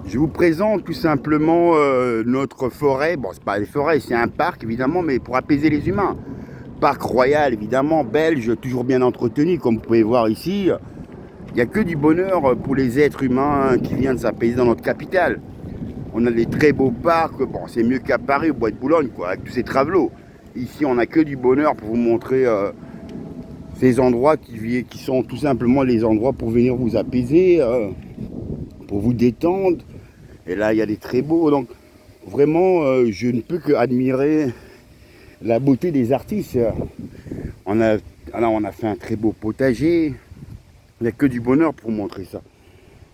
Je vous présente tout simplement notre forêt. Bon, c'est pas des forêts, c'est un parc évidemment, mais pour apaiser les humains. Parc royal évidemment, belge, toujours bien entretenu, comme vous pouvez voir ici. Il n'y a que du bonheur pour les êtres humains qui viennent s'apaiser dans notre capitale. On a des très beaux parcs, bon, c'est mieux qu'à Paris, au Bois de Boulogne, quoi, avec tous ces travelots. Ici, on n'a que du bonheur pour vous montrer ces endroits qui sont tout simplement les endroits pour venir vous apaiser, pour vous détendre. Et là, il y a des très beaux. Donc, vraiment, je ne peux que admirer la beauté des artistes. On a, là, on a fait un très beau potager. Il n'y a que du bonheur pour montrer ça.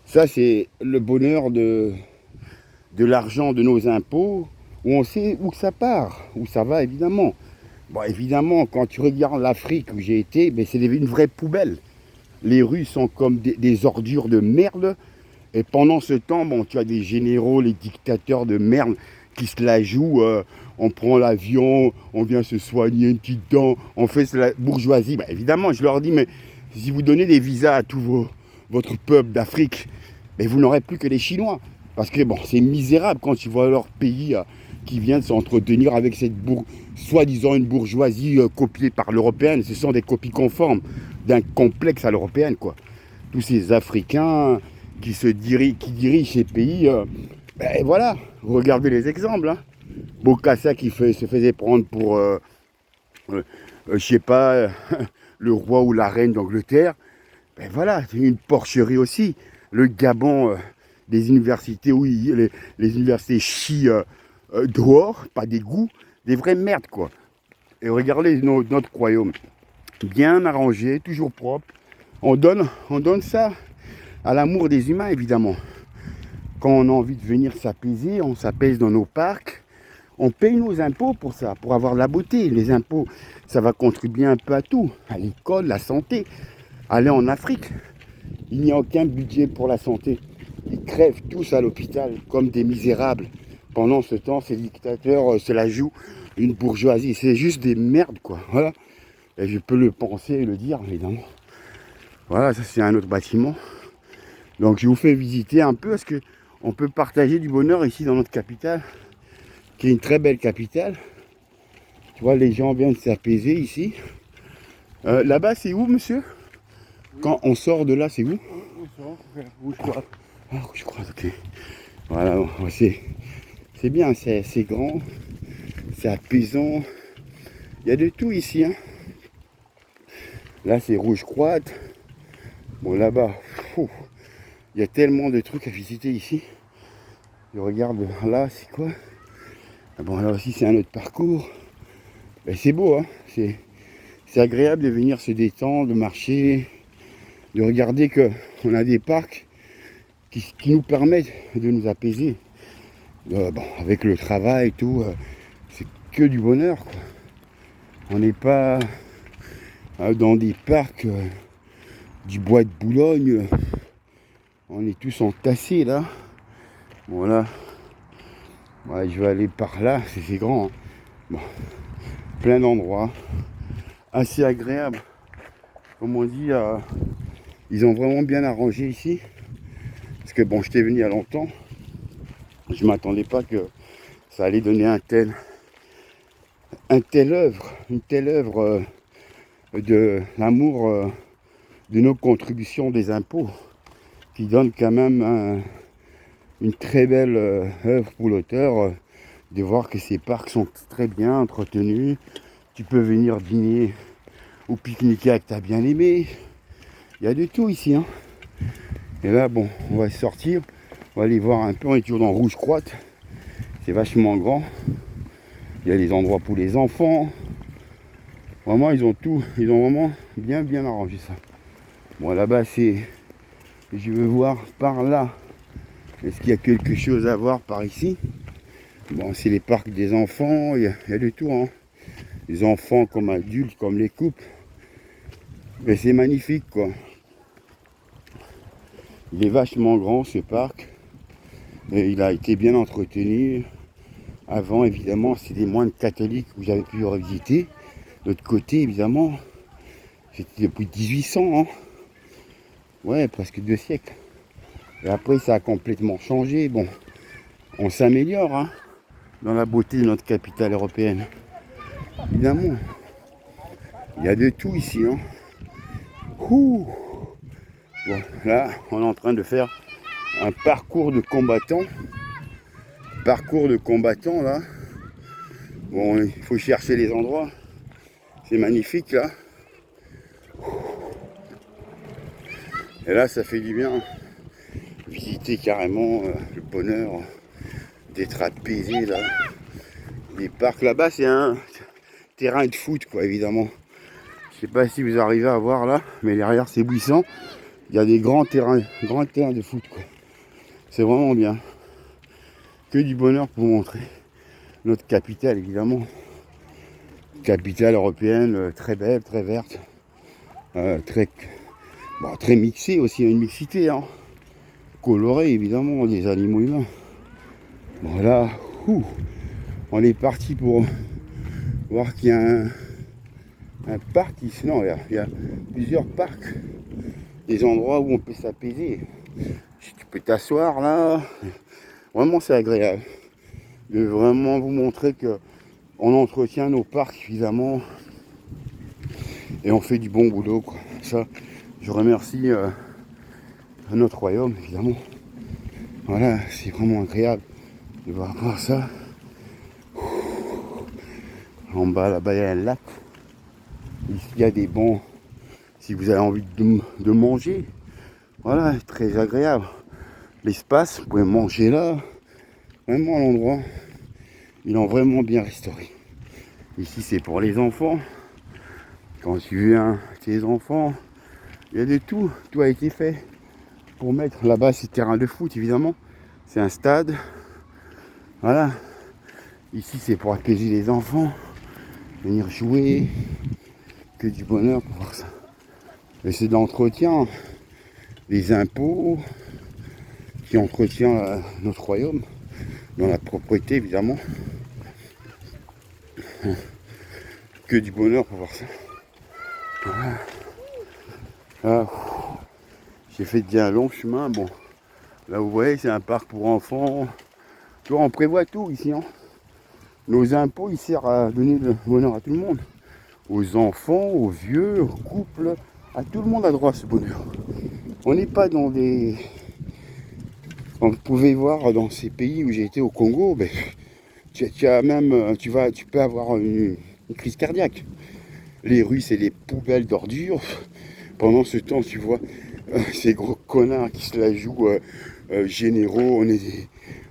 Ça, c'est le bonheur de l'argent de nos impôts, où on sait où ça part, où ça va, évidemment. Bon, évidemment, quand tu regardes l'Afrique où j'ai été, ben, c'est une vraie poubelle. Les rues sont comme des ordures de merde. Et pendant ce temps, bon, tu as des généraux, les dictateurs de merde qui se la jouent. On prend l'avion, on vient se soigner une petite dent, on fait la bourgeoisie. Bah, évidemment, je leur dis, mais si vous donnez des visas à votre peuple d'Afrique, mais vous n'aurez plus que les Chinois. Parce que bon, c'est misérable quand tu vois leur pays qui vient de s'entretenir avec cette soi-disant une bourgeoisie copiée par l'européenne. Ce sont des copies conformes d'un complexe à l'européenne, quoi. Tous ces Africains qui dirige ces pays, ben voilà, regardez les exemples. Hein. Bokassa se faisait prendre pour, je sais pas, le roi ou la reine d'Angleterre. Ben voilà, c'est une porcherie aussi. Le Gabon, des universités, oui, les universités chient dehors, pas des goûts, des vraies merdes, quoi. Et regardez notre royaume, bien arrangé, toujours propre. On donne ça à l'amour des humains, évidemment. Quand on a envie de venir s'apaiser, on s'apaise dans nos parcs. On paye nos impôts pour ça, pour avoir de la beauté. Les impôts, ça va contribuer un peu à tout. À l'école, la santé. Allez en Afrique, il n'y a aucun budget pour la santé. Ils crèvent tous à l'hôpital comme des misérables. Pendant ce temps, ces dictateurs se la jouent une bourgeoisie. C'est juste des merdes, quoi. Voilà. Et je peux le penser et le dire, évidemment. Voilà, ça c'est un autre bâtiment. Donc je vous fais visiter un peu parce que on peut partager du bonheur ici dans notre capitale, qui est une très belle capitale. Tu vois, les gens viennent s'apaiser ici. Là-bas, c'est où, monsieur? Quand on sort de là, c'est où? Rouge croate. Ah, je crois, ok. Voilà, c'est bien, c'est grand, c'est apaisant. Il y a de tout ici. Hein. Là, c'est rouge croate. Bon, là-bas, il y a tellement de trucs à visiter ici. Je regarde là, c'est quoi? Ah bon, là aussi, c'est un autre parcours. Ben, c'est beau, hein. C'est agréable de venir se détendre, de marcher, de regarder qu'on a des parcs qui nous permettent de nous apaiser. Bon, avec le travail et tout, c'est que du bonheur, quoi. On n'est pas dans des parcs du bois de Boulogne. On est tous entassés là. Voilà. Ouais, je vais aller par là, c'est grand. Hein. Bon. Plein d'endroits. Assez agréable. Comme on dit, ils ont vraiment bien arrangé ici. Parce que bon, j'étais venu il y a longtemps. Je m'attendais pas que ça allait donner une telle œuvre de l'amour de nos contributions des impôts, qui donne quand même une très belle œuvre pour l'auteur, de voir que ces parcs sont très bien entretenus. Tu peux venir dîner ou pique-niquer avec ta bien-aimée. Il y a de tout ici. Hein. Et là, bon, on va sortir. On va aller voir un peu. On est toujours dans Rouge Croate. C'est vachement grand. Il y a des endroits pour les enfants. Vraiment, ils ont tout. Ils ont vraiment bien arrangé ça. Bon, là-bas, c'est... Je veux voir par là. Est-ce qu'il y a quelque chose à voir par ici? Bon, c'est les parcs des enfants. Il y a de tout. Hein. Les enfants comme adultes, comme les couples. Mais c'est magnifique, quoi. Il est vachement grand, ce parc. Et il a été bien entretenu. Avant, évidemment, c'était des moines catholiques où j'avais pu revisiter. De l'autre côté, évidemment, c'était depuis 1800. Hein. Ouais, presque 2 siècles. Et après, ça a complètement changé. Bon, on s'améliore hein, dans la beauté de notre capitale européenne. Évidemment, il y a de tout ici. Hein. Ouh. Bon, là, on est en train de faire un parcours de combattants. Parcours de combattants, là. Bon, il faut chercher les endroits. C'est magnifique, là. Et là, ça fait du bien. Visiter carrément le bonheur d'être apaisé, là. Les parcs, là-bas, c'est un terrain de foot, quoi, évidemment. Je sais pas si vous arrivez à voir, là, mais derrière ces buissons, il y a des grands terrains de foot, quoi. C'est vraiment bien. Que du bonheur pour vous montrer notre capitale, évidemment. Capitale européenne, très belle, très verte, très mixée aussi, une mixité, hein. Colorée, évidemment, des animaux humains. Voilà, on est parti pour voir qu'il y a un parc ici. Non, il y a plusieurs parcs, des endroits où on peut s'apaiser. Tu peux t'asseoir là. Vraiment, c'est agréable de vraiment vous montrer que on entretient nos parcs évidemment et on fait du bon boulot, quoi. Ça, je remercie notre royaume évidemment. Voilà, c'est vraiment agréable de voir ça. En bas là-bas il y a un lac. Ici il y a des bancs si vous avez envie de manger. Voilà, très agréable. L'espace, vous pouvez manger là. Vraiment l'endroit, ils l'ont vraiment bien restauré. Ici c'est pour les enfants. Quand tu viens, tes enfants, il y a de tout. Tout a été fait pour mettre là-bas ces terrains de foot évidemment. C'est un stade. Voilà. Ici c'est pour apaiser les enfants. Venir jouer. Que du bonheur pour voir ça. Et c'est de l'entretien. Les impôts qui entretient notre royaume. Dans la propreté évidemment. Que du bonheur pour voir ça. Voilà. Ah, j'ai fait déjà un long chemin. Bon, là vous voyez, c'est un parc pour enfants. Tu vois, on prévoit tout ici. Hein. Nos impôts, ils servent à donner le bonheur à tout le monde. Aux enfants, aux vieux, aux couples. À tout le monde a droit à ce bonheur. On n'est pas dans des... On pouvait voir dans ces pays où j'ai été au Congo, ben, tu as même, tu peux avoir une crise cardiaque. Les rues, c'est des poubelles d'ordures. Pendant ce temps, tu vois ces gros connards qui se la jouent généraux.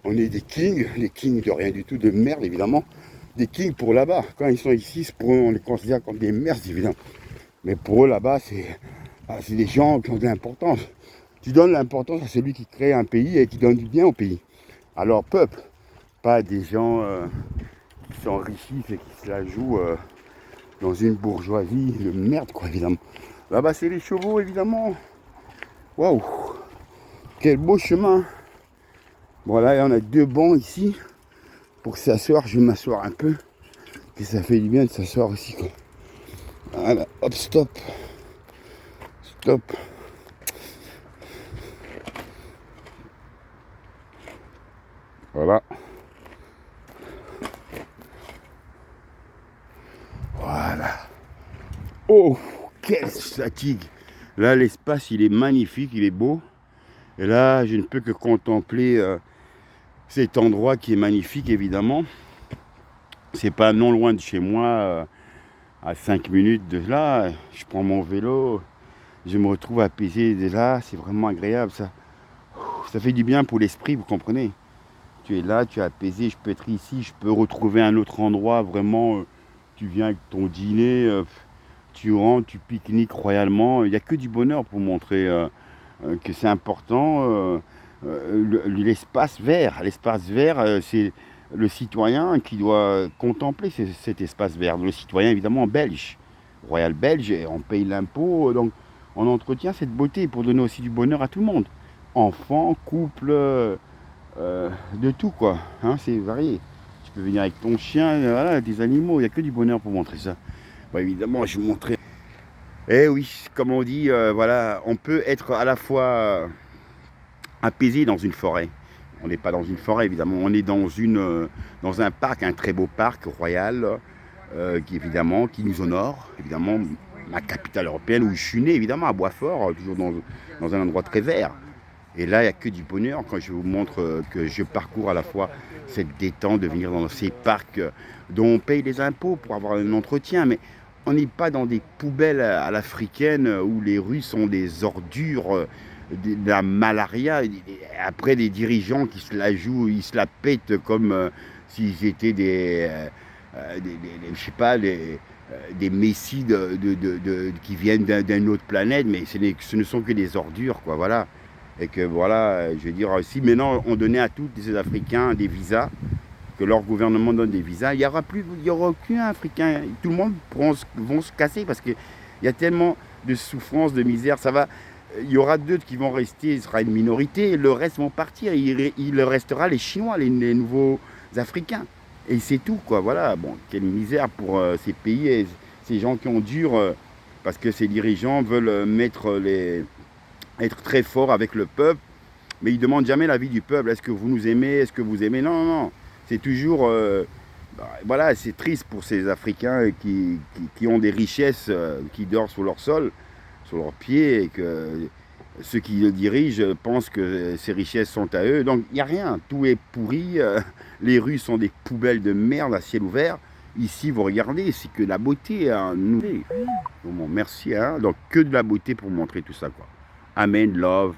On est des kings, les kings de rien du tout, de merde évidemment. Des kings pour là-bas. Quand ils sont ici, pour eux, on les considère comme des merdes évidemment. Mais pour eux là-bas, c'est des gens qui ont de l'importance. Tu donnes l'importance à celui qui crée un pays et qui donne du bien au pays. À leur peuple. Pas des gens qui s'enrichissent et qui se la jouent dans une bourgeoisie de merde, quoi, évidemment. Là-bas, c'est les chevaux, évidemment. Waouh! Quel beau chemin! Bon, là, on a 2 bancs ici. Pour s'asseoir, je vais m'asseoir un peu. Et ça fait du bien de s'asseoir aussi, quoi. Voilà, hop, stop. Stop. Voilà. Voilà. Oh, quelle fatigue! Là, l'espace, il est magnifique, il est beau. Et là, je ne peux que contempler cet endroit qui est magnifique, évidemment. C'est pas non loin de chez moi, à 5 minutes de là. Je prends mon vélo, je me retrouve apaisé de là. C'est vraiment agréable, ça. Ça fait du bien pour l'esprit, vous comprenez? Tu es là, tu es apaisé, je peux être ici, je peux retrouver un autre endroit, vraiment. Tu viens avec ton dîner, tu rentres, tu pique-niques royalement. Il n'y a que du bonheur pour montrer que c'est important. L'espace vert, c'est le citoyen qui doit contempler cet espace vert. Le citoyen évidemment belge, royal belge, et on paye l'impôt, donc on entretient cette beauté pour donner aussi du bonheur à tout le monde. Enfants, couples, de tout quoi, hein, c'est varié. Tu peux venir avec ton chien, voilà, des animaux, il n'y a que du bonheur pour montrer ça. Bon, évidemment, je vais vous montrer. Eh oui, comme on dit, voilà, on peut être à la fois apaisé dans une forêt. On n'est pas dans une forêt, évidemment. On est dans un parc, un très beau parc royal, qui nous honore. Évidemment, ma capitale européenne où je suis né, évidemment, à Boisfort, toujours dans un endroit très vert. Et là, il n'y a que du bonheur quand je vous montre que je parcours à la fois cette détente de venir dans ces parcs dont on paye les impôts pour avoir un entretien. Mais on n'est pas dans des poubelles à l'africaine où les rues sont des ordures, de la malaria. Après, des dirigeants qui se la jouent, ils se la pètent comme s'ils étaient je sais pas, des messies qui viennent d'une autre planète, mais ce ne sont que des ordures, quoi, voilà. Et que voilà, je veux dire, si maintenant on donnait à tous ces Africains des visas, que leur gouvernement donne des visas, il y aura aucun Africain, tout le monde vont se casser parce qu'il y a tellement de souffrance, de misère, il y aura d'autres qui vont rester, ce sera une minorité, et le reste vont partir, il restera les Chinois, les nouveaux Africains. Et c'est tout, quoi, voilà, bon, quelle misère pour ces pays et ces gens qui endurent, parce que ces dirigeants veulent être très forts avec le peuple, mais ils ne demandent jamais l'avis du peuple. Est-ce que vous nous aimez? Est-ce que vous aimez? Non, non, non. C'est toujours... voilà, c'est triste pour ces Africains qui ont des richesses qui dorment sur leur sol, sur leurs pieds, et que ceux qui le dirigent pensent que ces richesses sont à eux. Donc il n'y a rien, tout est pourri, les rues sont des poubelles de merde à ciel ouvert. Ici, vous regardez, c'est que la beauté. Hein, nous. Bon, merci, hein. Donc que de la beauté pour montrer tout ça, quoi. Amen, love.